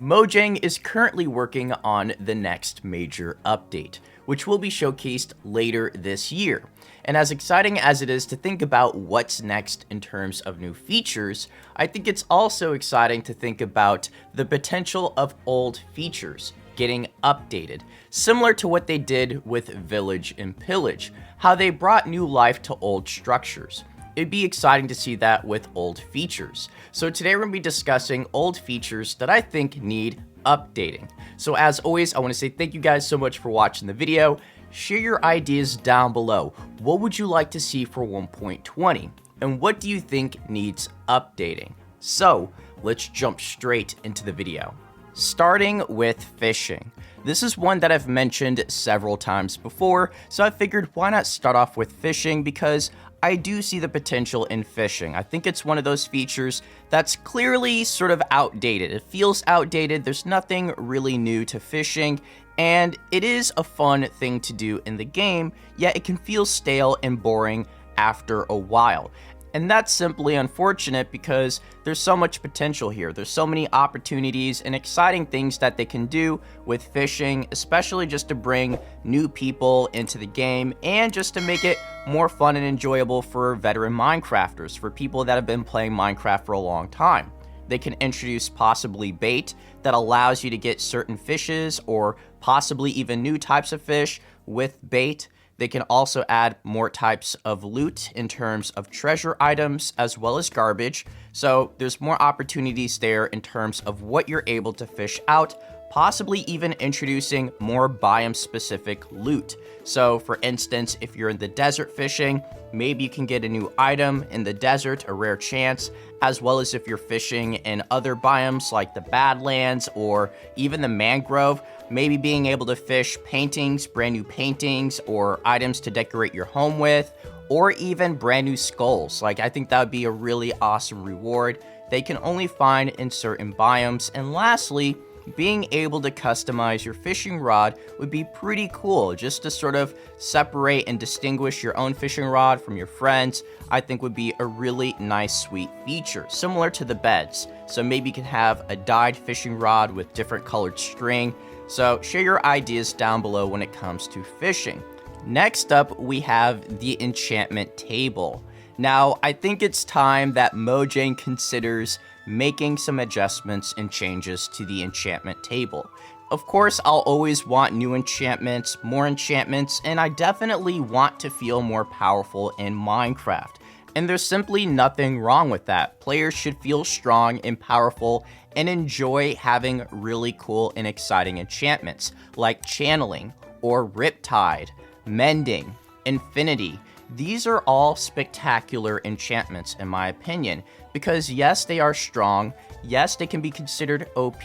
Mojang is currently working on the next major update, which will be showcased later this year. And as exciting as it is to think about what's next in terms of new features, I think it's also exciting to think about the potential of old features getting updated, similar to what they did with Village and Pillage, how they brought new life to old structures. It'd be exciting to see that with old features. So today we're going to be discussing old features that I think need updating. So as always, I want to say thank you guys so much for watching the video. Share your ideas down below. What would you like to see for 1.20? And what do you think needs updating? So let's jump straight into the video. Starting with fishing. This is one that I've mentioned several times before, so I figured why not start off with fishing because I do see the potential in fishing. I think it's one of those features that's clearly sort of outdated. It feels outdated, there's nothing really new to fishing, and it is a fun thing to do in the game, yet it can feel stale and boring after a while. And that's simply unfortunate because there's so much potential here. There's so many opportunities and exciting things that they can do with fishing, especially just to bring new people into the game and just to make it more fun and enjoyable for veteran Minecrafters, for people that have been playing Minecraft for a long time. They can introduce possibly bait that allows you to get certain fishes or possibly even new types of fish with bait. They can also add more types of loot in terms of treasure items as well as garbage. So there's more opportunities there in terms of what you're able to fish out, possibly even introducing more biome specific loot. So for instance, if you're in the desert fishing, maybe you can get a new item in the desert, a rare chance, as well as if you're fishing in other biomes like the Badlands or even the mangrove, maybe being able to fish paintings, brand new paintings, or items to decorate your home with, or even brand new skulls. Like, I think that would be a really awesome reward they can only find in certain biomes. And lastly, being able to customize your fishing rod would be pretty cool, just to sort of separate and distinguish your own fishing rod from your friends. I think would be a really nice, sweet feature, similar to the beds. So maybe you can have a dyed fishing rod with different colored string. So share your ideas down below when it comes to fishing. Next up, we have the enchantment table. Now, I think it's time that Mojang considers making some adjustments and changes to the enchantment table. Of course, I'll always want new enchantments, more enchantments, and I definitely want to feel more powerful in Minecraft. And there's simply nothing wrong with that. Players should feel strong and powerful and enjoy having really cool and exciting enchantments like channeling or riptide, mending, infinity. These are all spectacular enchantments in my opinion, because yes, they are strong, yes, they can be considered OP,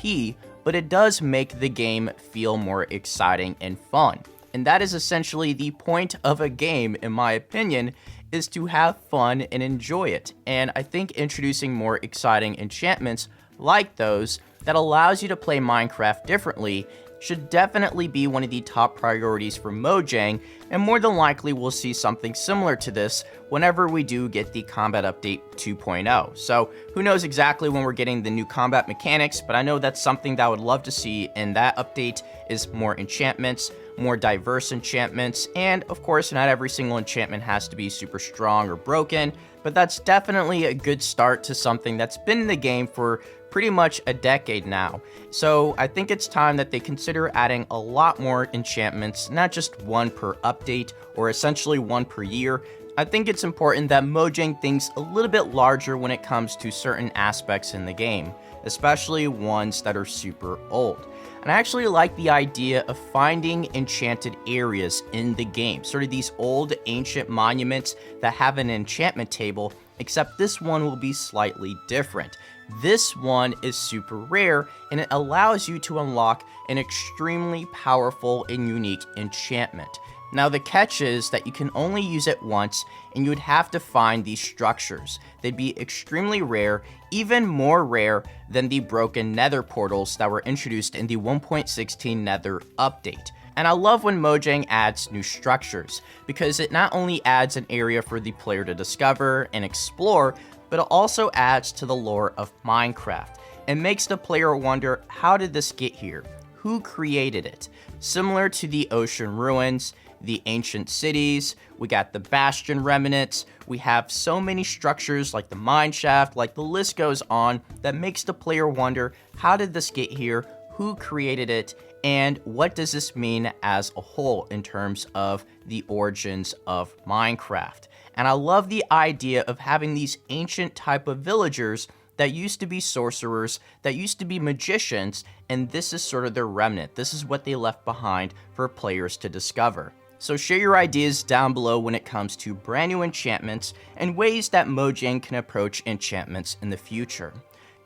but it does make the game feel more exciting and fun. And that is essentially the point of a game, in my opinion, is to have fun and enjoy it. And I think introducing more exciting enchantments like those that allows you to play Minecraft differently should definitely be one of the top priorities for Mojang, and more than likely we'll see something similar to this whenever we do get the Combat Update 2.0. So who knows exactly when we're getting the new combat mechanics, but I know that's something that I would love to see in that update is more enchantments, more diverse enchantments, and of course not every single enchantment has to be super strong or broken, but that's definitely a good start to something that's been in the game for pretty much a decade now. So I think it's time that they consider adding a lot more enchantments, not just one per update or essentially one per year. I think it's important that Mojang thinks a little bit larger when it comes to certain aspects in the game, especially ones that are super old. And I actually like the idea of finding enchanted areas in the game, sort of these old ancient monuments that have an enchantment table, except this one will be slightly different. This one is super rare, and it allows you to unlock an extremely powerful and unique enchantment. Now the catch is that you can only use it once, and you would have to find these structures. They'd be extremely rare, even more rare than the broken nether portals that were introduced in the 1.16 nether update. And I love when Mojang adds new structures, because it not only adds an area for the player to discover and explore, but it also adds to the lore of Minecraft. and makes the player wonder, how did this get here? Who created it? Similar to the ocean ruins, the ancient cities, we got the bastion remnants, we have so many structures like the mine shaft, like the list goes on, that makes the player wonder, how did this get here? Who created it? And what does this mean as a whole in terms of the origins of Minecraft? And I love the idea of having these ancient type of villagers that used to be sorcerers, that used to be magicians, and this is sort of their remnant. This is what they left behind for players to discover. So share your ideas down below when it comes to brand new enchantments and ways that Mojang can approach enchantments in the future.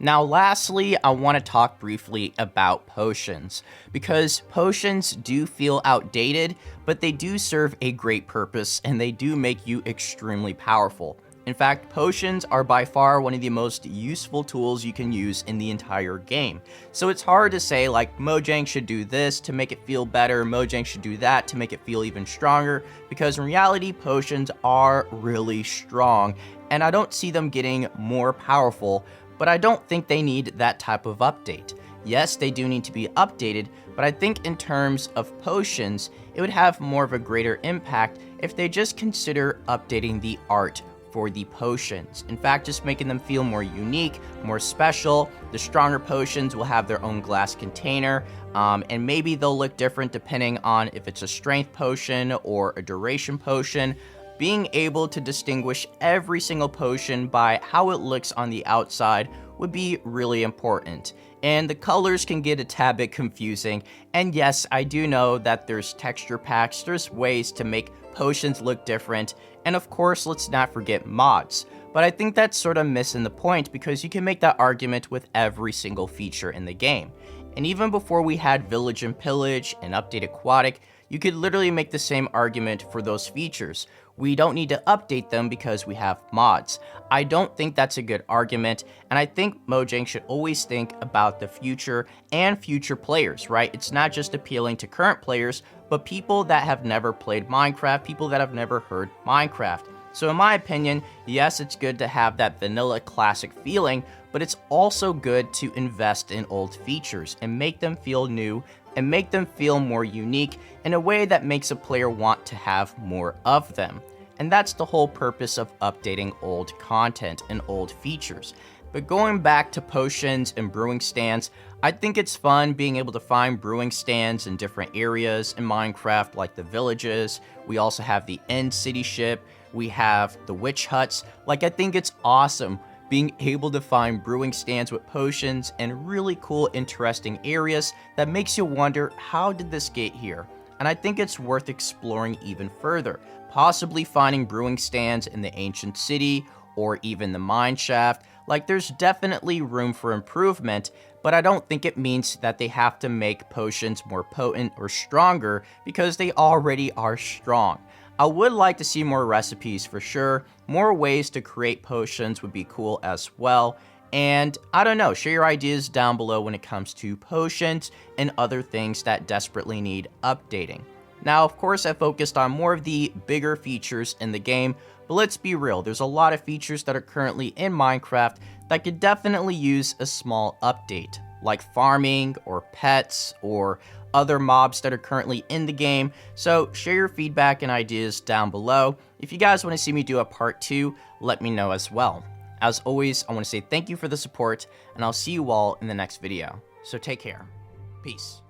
Now lastly, I want to talk briefly about potions, because potions do feel outdated, but they do serve a great purpose and they do make you extremely powerful. In fact, potions are by far one of the most useful tools you can use in the entire game. So it's hard to say like Mojang should do this to make it feel better, Mojang should do that to make it feel even stronger, because in reality potions are really strong and I don't see them getting more powerful, but I don't think they need that type of update. Yes, they do need to be updated, but I think in terms of potions, it would have more of a greater impact if they just consider updating the art for the potions. In fact, just making them feel more unique, more special. The stronger potions will have their own glass container, and maybe they'll look different depending on if it's a strength potion or a duration potion. Being able to distinguish every single potion by how it looks on the outside would be really important. And the colors can get a tad bit confusing, and yes, I do know that there's texture packs, there's ways to make potions look different, and of course, let's not forget mods. But I think that's sort of missing the point, because you can make that argument with every single feature in the game. And even before we had Village and Pillage and Update Aquatic, you could literally make the same argument for those features. We don't need to update them because we have mods. I don't think that's a good argument, and I think Mojang should always think about the future and future players, right? It's not just appealing to current players, but people that have never played Minecraft, people that have never heard Minecraft. So in my opinion, yes, it's good to have that vanilla classic feeling, but it's also good to invest in old features and make them feel new and make them feel more unique in a way that makes a player want to have more of them. And that's the whole purpose of updating old content and old features. But going back to potions and brewing stands, I think it's fun being able to find brewing stands in different areas in Minecraft, like the villages. We also have the end city ship. We have the witch huts. Like, I think it's awesome being able to find brewing stands with potions and really cool, interesting areas that makes you wonder, how did this get here? And I think it's worth exploring even further, possibly finding brewing stands in the ancient city or even the mine shaft. Like, there's definitely room for improvement, but I don't think it means that they have to make potions more potent or stronger, because they already are strong. I would like to see more recipes for sure. More ways to create potions would be cool as well. And I don't know, share your ideas down below when it comes to potions and other things that desperately need updating. Now, of course, I focused on more of the bigger features in the game, but let's be real, there's a lot of features that are currently in Minecraft that could definitely use a small update, like farming or pets or other mobs that are currently in the game. So share your feedback and ideas down below. If you guys want to see me do a part 2, let me know as well. As always, I want to say thank you for the support, and I'll see you all in the next video. So take care. Peace.